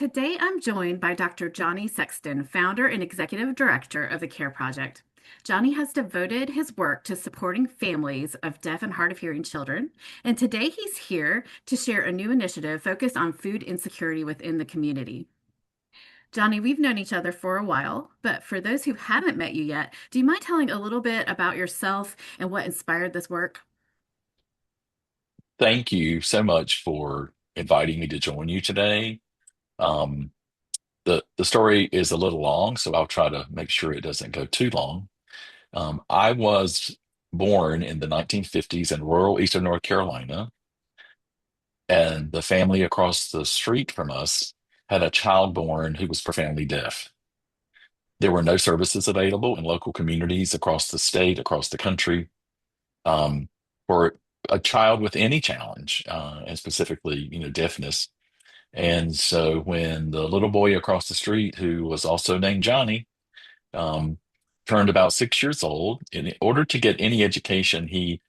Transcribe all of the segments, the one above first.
Today I'm joined by Dr. Johnnie Sexton, founder and executive director of the CARE Project. Johnny has devoted his work to supporting families of deaf and hard of hearing children, and today he's here to share a new initiative focused on food insecurity within the community. Johnny, we've known each other for a while, but for those who haven't met you yet, do you mind telling a little bit about yourself and what inspired this work? Thank you so much for inviting me to join you today. Um, the story is a little long, so I'll try to make sure it doesn't go too long. I was born in the 1950s in rural eastern North Carolina, and the family across the street from us had a child born who was profoundly deaf. There were no services available in local communities across the state, across the country, um, for a child with any challenge, and specifically, deafness. And so when the little boy across the street, who was also named Johnny, um, turned about 6 years old, in order to get any education, he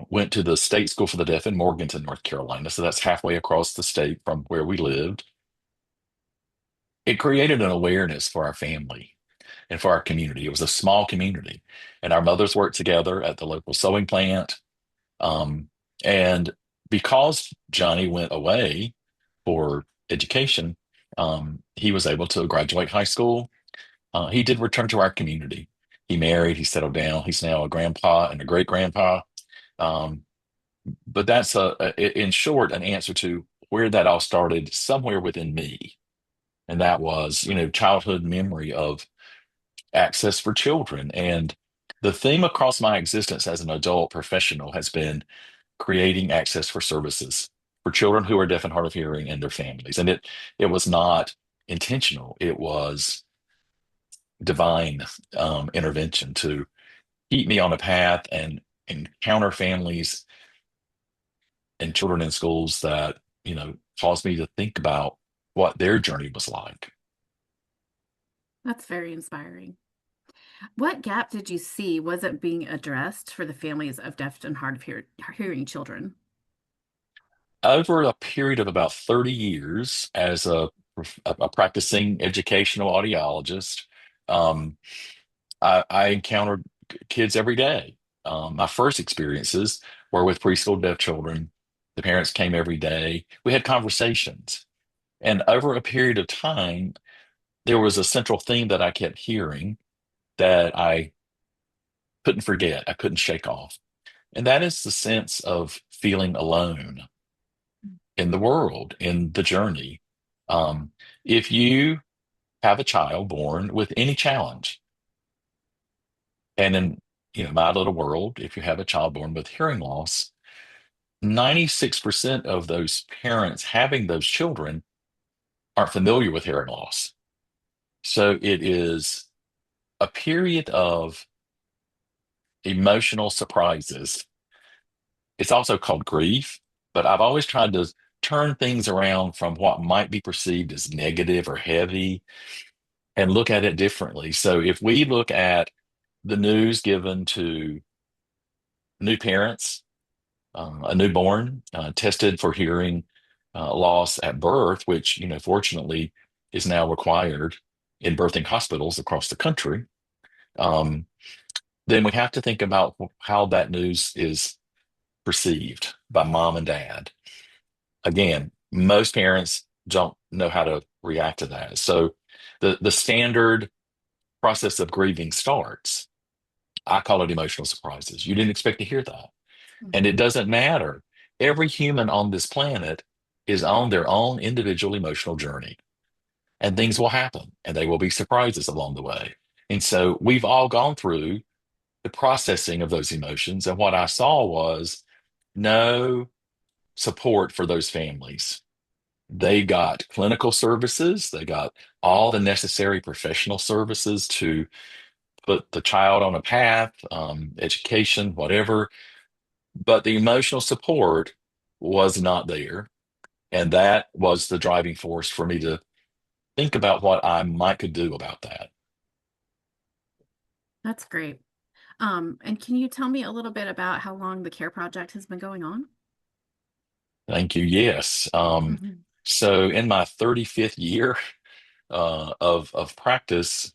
went to the State School for the Deaf in Morganton, North Carolina. So that's halfway across the state from where we lived. It created an awareness for our family and for our community. It was a small community, and our mothers worked together at the local sewing plant. Um, and because Johnny went away for education, he was able to graduate high school. He did return to our community. He married, he settled down. He's now a grandpa and a great grandpa. Um, but that's in short, an answer to where that all started somewhere within me. And that was, childhood memory of access for children. And the theme across my existence as an adult professional has been creating access for services for children who are deaf and hard of hearing and their families. And it was not intentional. It was divine intervention to keep me on a path and encounter families and children in schools that, caused me to think about what their journey was like. That's very inspiring. What gap did you see wasn't being addressed for the families of deaf and hard of hearing children? Over a period of about 30 years as a practicing educational audiologist, um, I encountered kids every day. My first experiences were with preschool deaf children. The parents came every day. We had conversations. And over a period of time, there was a central theme that I kept hearing that I couldn't forget, I couldn't shake off. And that is the sense of feeling alone in the world, in the journey. Um, if you have a child born with any challenge, and in my little world, if you have a child born with hearing loss, 96% of those parents having those children aren't familiar with hearing loss. So it is a period of emotional surprises. It's also called grief, but I've always tried to turn things around from what might be perceived as negative or heavy and look at it differently. So if we look at the news given to new parents, a newborn tested for hearing loss at birth, which, fortunately is now required in birthing hospitals across the country, um, then we have to think about how that news is perceived by mom and dad. Again, most parents don't know how to react to that. So the standard process of grieving starts. I call it emotional surprises. You didn't expect to hear that. And it Mhm. doesn't matter. Every human on this planet is on their own individual emotional journey, and things will happen, and they will be surprises along the way. And so we've all gone through the processing of those emotions. And what I saw was no support for those families. They got clinical services, they got all the necessary professional services to put the child on a path, education, whatever, but the emotional support was not there. And that was the driving force for me to think about what I might could do about that. That's great. And can you tell me a little bit about how long the CARE project has been going on? Thank you. Yes. Mhm. So in my 35th year of practice,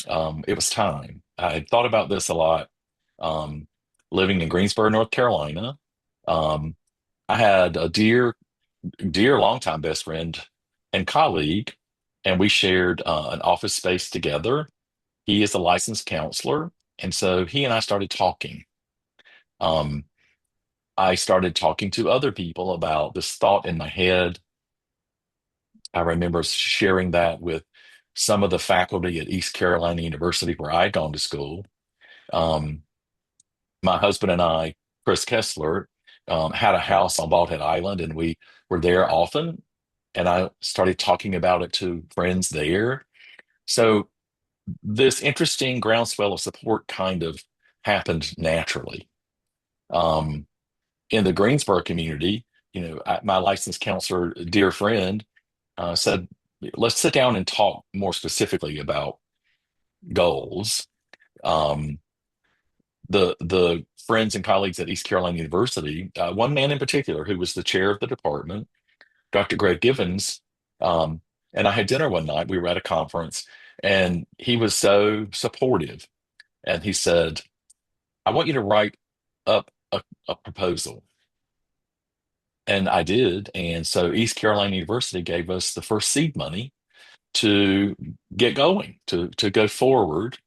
it was time. I had thought about this a lot. Um, Living in Greensboro, North Carolina, um, I had a dear longtime best friend and colleague, and we shared an office space together. He is a licensed counselor, and so he and I started talking. Um, I started talking to other people about this thought in my head. I remember sharing that with some of the faculty at East Carolina University where I'd gone to school. Um, my husband and I, Chris Kessler, had a house on Bald Head Island, and we were there often. And I started talking about it to friends there. So this interesting groundswell of support kind of happened naturally. Um, in the Greensboro community, my licensed counselor, dear friend, said, let's sit down and talk more specifically about goals. Um, the friends and colleagues at East Carolina University, one man in particular who was the chair of the department, Dr. Greg Givens, um, and I had dinner one night. We were at a conference, and he was so supportive. And he said, I want you to write up a proposal. And I did. And so East Carolina University gave us the first seed money to get going, to go forward.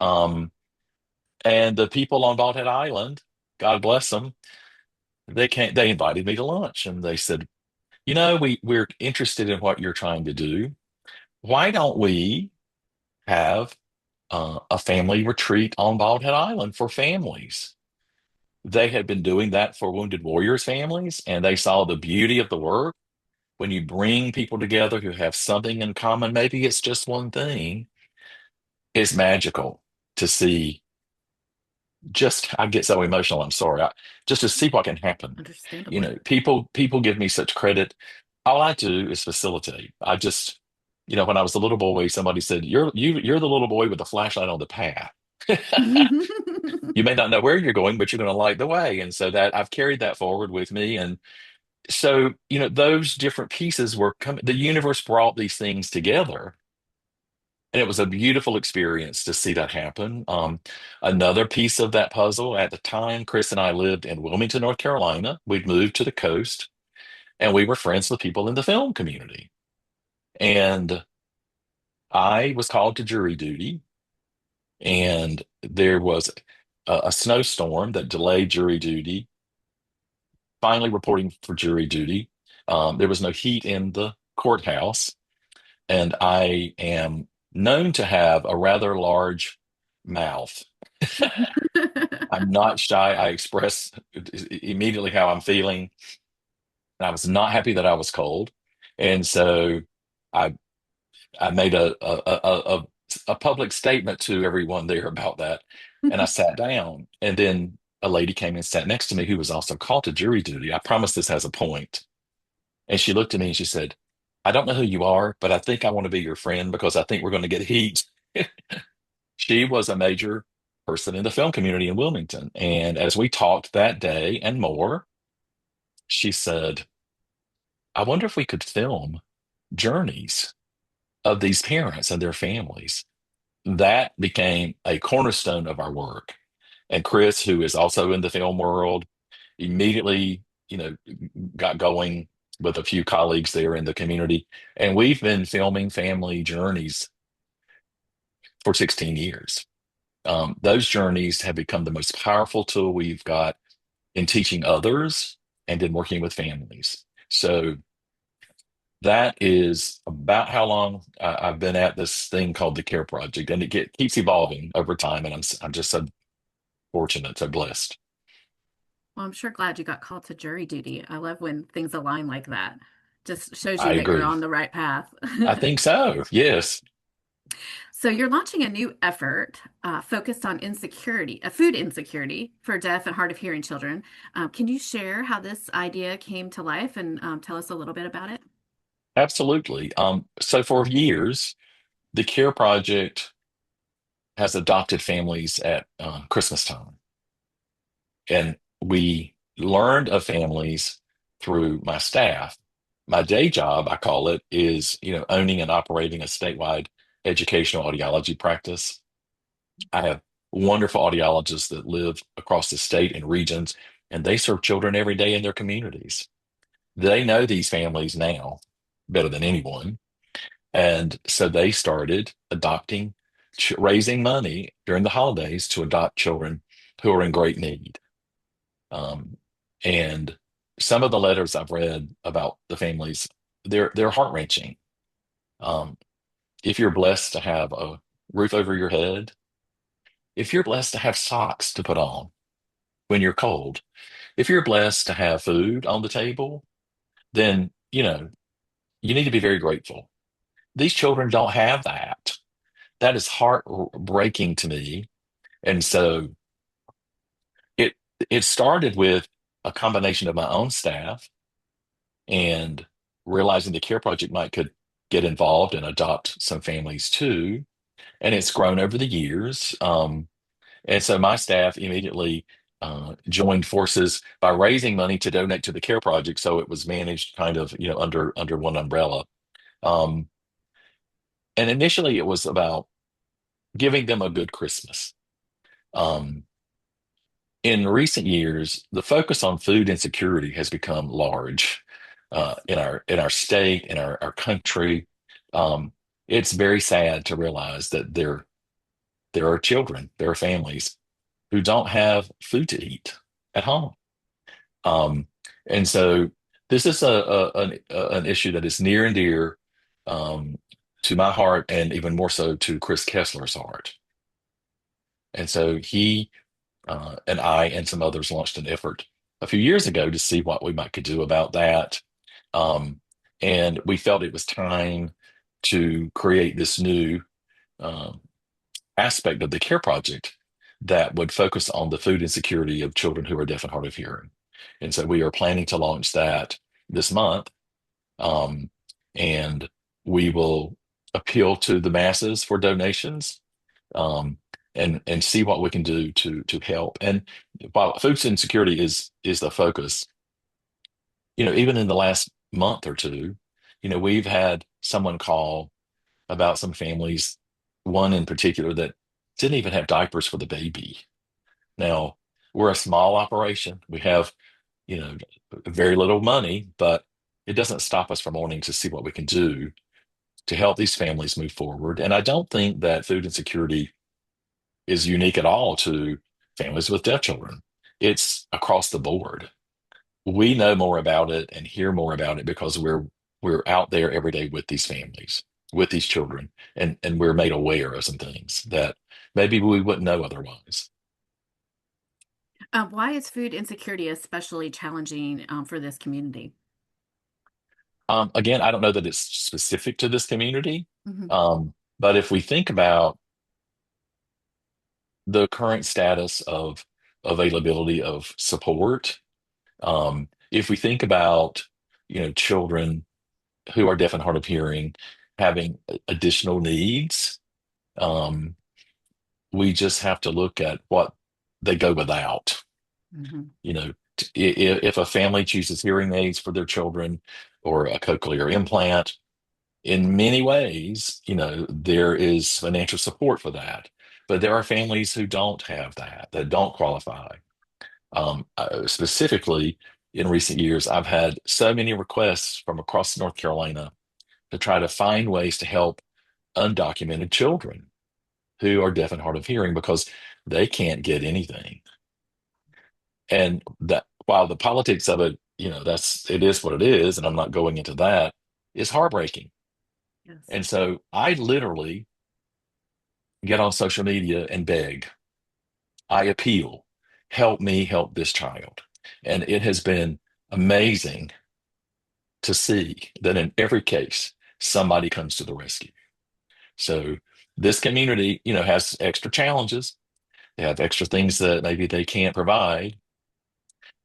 Um, and the people on Bald Head Island, God bless them, they invited me to lunch and they said, we're interested in what you're trying to do. Why don't we have a family retreat on Bald Head Island for families? They had been doing that for Wounded Warriors families, and they saw the beauty of the work. When you bring people together who have something in common, maybe it's just one thing, it's magical to see. Just, I get so emotional, I'm sorry. Just to see what can happen. Understandably. People give me such credit. All I do is facilitate. I just, when I was a little boy, somebody said, you're the little boy with the flashlight on the path. You may not know where you're going, but you're going to light the way. And so that I've carried that forward with me. And so, those different pieces were coming, the universe brought these things together. And it was a beautiful experience to see that happen. Another piece of that puzzle at the time, Chris and I lived in Wilmington, North Carolina. We'd moved to the coast and we were friends with people in the film community. And I was called to jury duty, and there was a snowstorm that delayed jury duty. Finally, reporting for jury duty, there was no heat in the courthouse, and I am known to have a rather large mouth. I'm not shy. I express immediately how I'm feeling. And I was not happy that I was cold. And so I I made a public statement to everyone there about that. And I sat down. And then a lady came and sat next to me who was also called to jury duty. I promise this has a point. And she looked at me and she said, I don't know who you are, but I think I want to be your friend because I think we're going to get heat. She was a major person in the film community in Wilmington. And as we talked that day and more, she said, I wonder if we could film journeys of these parents and their families. That became a cornerstone of our work. And Chris, who is also in the film world, immediately, got going with a few colleagues there in the community. And we've been filming family journeys for 16 years. Those journeys have become the most powerful tool we've got in teaching others and in working with families. So that is about how long I've been at this thing called the Care Project, and keeps evolving over time. And I'm just so fortunate, so blessed. Well, I'm sure glad you got called to jury duty. I love when things align like that. Just shows I you that you're agree. on the right path. I think so. Yes, So you're launching a new effort focused on food insecurity for deaf and hard of hearing children. Can you share how this idea came to life and tell us a little bit about it? absolutely. So for years, the Care Project has adopted families at Christmas time, and we learned of families through my staff. My day job, I call it, is, owning and operating a statewide educational audiology practice. I have wonderful audiologists that live across the state and regions, and they serve children every day in their communities. They know these families now better than anyone. And so they started raising money during the holidays to adopt children who are in great need. Um, and some of the letters I've read about the families, they're heart-wrenching. Um, if you're blessed to have a roof over your head, if you're blessed to have socks to put on when you're cold, if you're blessed to have food on the table, then, you need to be very grateful. These children don't have that. That is heartbreaking to me. And so it it started with a combination of my own staff and realizing the care project might could get involved and adopt some families too. And it's grown over the years. And so my staff immediately joined forces by raising money to donate to the care project. So it was managed kind of, under one umbrella. Um, and initially it was about giving them a good Christmas. Um, in recent years, the focus on food insecurity has become large in our state, in our country. Um, it's very sad to realize that there are children, there are families who don't have food to eat at home. Um, and so this is an issue that is near and dear um, to my heart, and even more so to Chris Kessler's heart. And so he and I and some others launched an effort a few years ago to see what we might could do about that. Um, and we felt it was time to create this new um, aspect of the care project that would focus on the food insecurity of children who are deaf and hard of hearing. And so we are planning to launch that this month. Um, and we will appeal to the masses for donations, um, and see what we can do to help. And while food insecurity is the focus, even in the last month or two, we've had someone call about some families, one in particular that didn't even have diapers for the baby. Now, we're a small operation. We have, you know, very little money, but it doesn't stop us from wanting to see what we can do to help these families move forward. And I don't think that food insecurity is unique at all to families with deaf children. It's across the board. We know more about it and hear more about it because we're out there every day with these families, with these children, and we're made aware of some things that maybe we wouldn't know otherwise. Why is food insecurity especially challenging for this community? Again, I don't know that it's specific to this community, Hmm. but if we think about the current status of availability of support, if we think about children who are deaf and hard of hearing having additional needs, um, we just have to look at what they go without. Hmm. If a family chooses hearing aids for their children or a cochlear implant, in many ways, there is financial support for that. But there are families who don't have that, that don't qualify. Specifically, in recent years, I've had so many requests from across North Carolina to try to find ways to help undocumented children who are deaf and hard of hearing because they can't get anything. And that while the politics of it, it is what it is, and I'm not going into that, is heartbreaking. Yes. And so I literally get on social media and beg. I appeal, help me help this child. And it has been amazing to see that in every case, somebody comes to the rescue. So this community, has extra challenges. They have extra things that maybe they can't provide.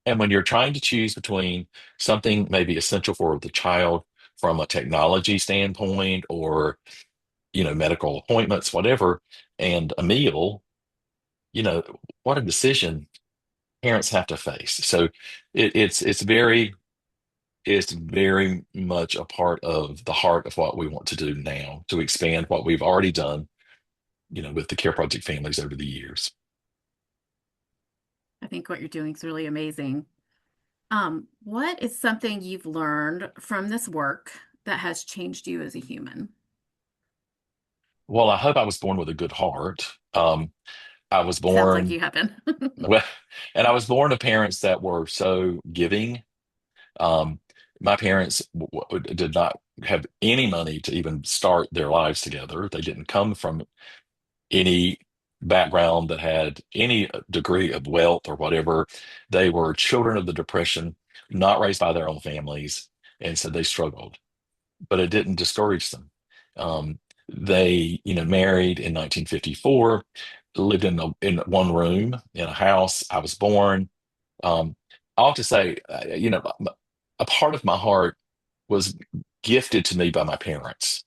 And when you're trying to choose between something maybe essential for the child from a technology standpoint or, medical appointments, whatever, and a meal, you know, what a decision parents have to face. So it's very is very much a part of the heart of what we want to do now to expand what we've already done, with the Care Project families over the years. I think what you're doing is really amazing. What is something you've learned from this work that has changed you as a human? Well, I hope I was born with a good heart. I was Sounds like born you have been. well, and I was born to parents that were so giving. Um, my parents did not have any money to even start their lives together. They didn't come from any background that had any degree of wealth or whatever. They were children of the Depression, not raised by their own families, and so they struggled. But it didn't discourage them. They, married in 1954, lived in one room in a house. I was born. Um, I have to say, a part of my heart was gifted to me by my parents.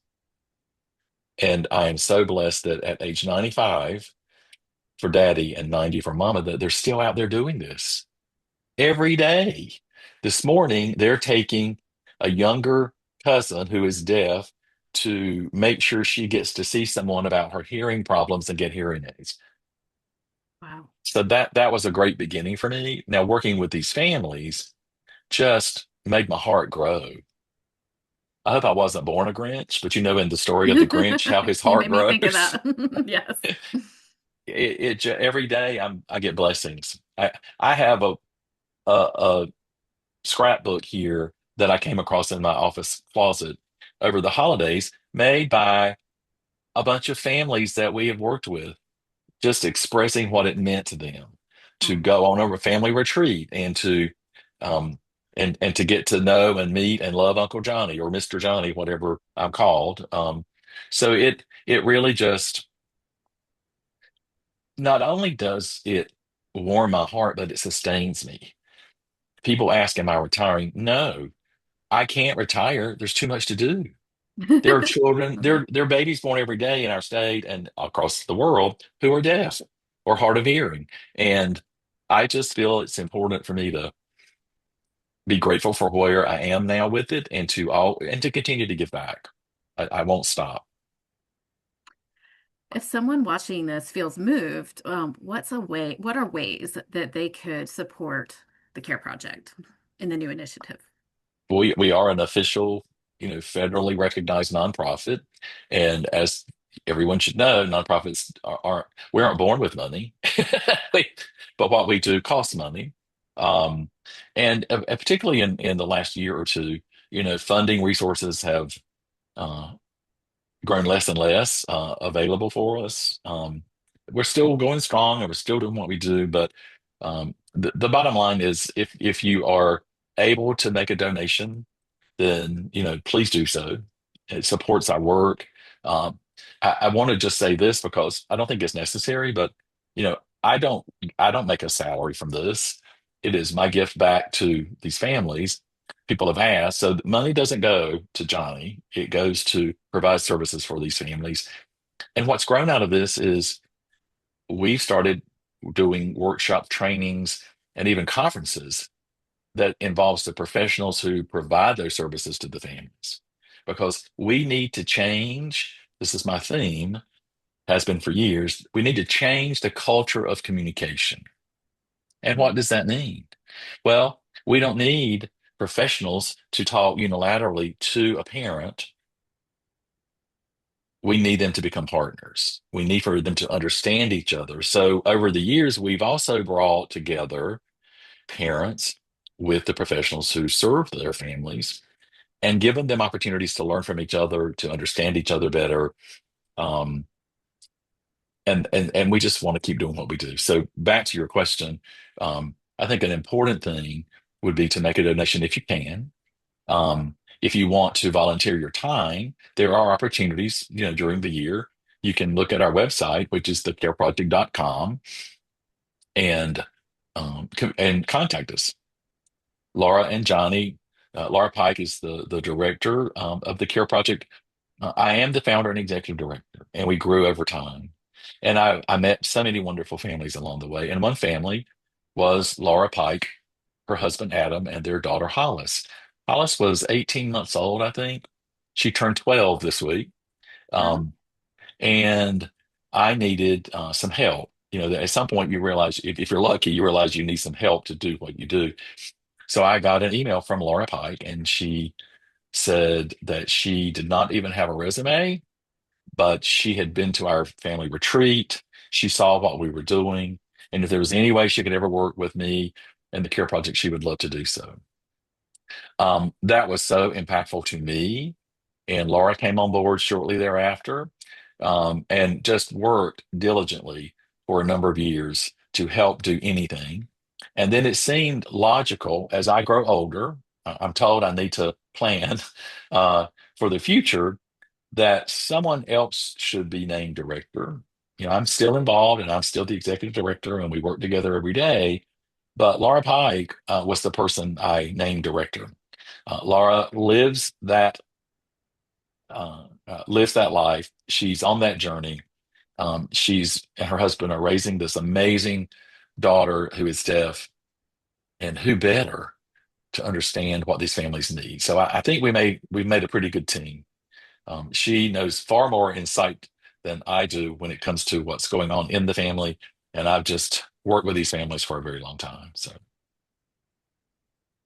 And I am so blessed that at age 95 for daddy and 90 for mama, that they're still out there doing this every day. This morning, they're taking a younger cousin who is deaf to make sure she gets to see someone about her hearing problems and get hearing aids. Wow. So that was a great beginning for me. Now working with these families just made my heart grow. I hope I wasn't born a Grinch, but in the story of the Grinch, how his You heart made me think of grows. that. Yes. Every day I get blessings. I have a scrapbook here that I came across in my office closet over the holidays, made by a bunch of families that we have worked with, just expressing what it meant to them to Oh, go on a family retreat and to um and to get to know and meet and love Uncle Johnny or Mr. Johnny, whatever I'm called. So it really just not only does it warm my heart, but it sustains me. People ask, am I retiring? No, I can't retire. There's too much to do. There are children, there are babies born every day in our state and across the world who are deaf or hard of hearing. And I just feel it's important for me to be grateful for where I am now with it and to continue to give back. I won't stop. If someone watching this feels moved, what are ways that they could support the CARE project in the new initiative? We are an official, federally recognized nonprofit, and as everyone should know, nonprofits aren't we aren't born with money, but what we do costs money. Um, and particularly in the last year or two, funding resources have uh, grown less and less available for us. We're still going strong and we're still doing what we do, but the bottom line is if you are able to make a donation, then please do so. It supports our work. Um, I want to just say this because I don't think it's necessary, but you know, I don't I don't make a salary from this. It is my gift back to these families. People have asked, so the money doesn't go to Johnny. It goes to provide services for these families. And what's grown out of this is we've started doing workshop trainings and even conferences that involves the professionals who provide those services to the families. Because we need to change, this is my theme, has been for years, we need to change the culture of communication. And what does that mean? Well, we don't need professionals to talk unilaterally to a parent. We need them to become partners. We need for them to understand each other. So over the years, we've also brought together parents with the professionals who serve their families and given them opportunities to learn from each other, to understand each other better. Um, and we just want to keep doing what we do. So back to your question, I think an important thing would be to make a donation if you can. If you want to volunteer your time, there are opportunities, during the year. You can look at our website, which is thecareproject.com, and and contact us. Laura and Johnny. Laura Pike is the director of the Care Project. I am the founder and executive director, and we grew over time. And I met so many wonderful families along the way. And one family was Laura Pike, her husband Adam, and their daughter Hollis. Hollis was 18 months old, I think. She turned 12 this week. Oh, Um, and I needed some help. At some point you realize, if you're lucky, you realize you need some help to do what you do. So I got an email from Laura Pike, and she said that she did not even have a resume, but she had been to our family retreat. She saw what we were doing, and if there was any way she could ever work with me and the care project, she would love to do so. That was so impactful to me. And Laura came on board shortly thereafter, and just worked diligently for a number of years to help do anything. And then it seemed logical as I grow older, I'm told I need to plan uh, for the future that someone else should be named director. I'm still involved and I'm still the executive director, and we work together every day. But Laura Pike was the person I named director. Laura lives that life. She's on that journey. She's and her husband are raising this amazing daughter who is deaf, and who better to understand what these families need. So I think we've made a pretty good team. She knows far more insight than I do when it comes to what's going on in the family, and I've just worked with these families for a very long time. So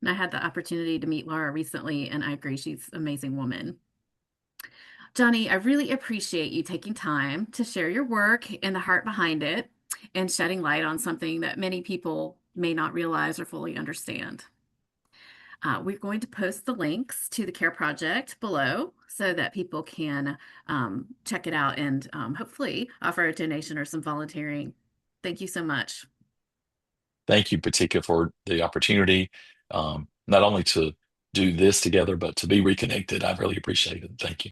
and I had the opportunity to meet Laura recently, and I agree, she's an amazing woman. Johnny, I really appreciate you taking time to share your work and the heart behind it and shedding light on something that many people may not realize or fully understand. We're going to post the links to the CARE project below so that people can check it out and hopefully offer a donation or some volunteering. Thank you so much. thank you, Patika, for the opportunity, not only to do this together, but to be reconnected. I really appreciate it. Thank you.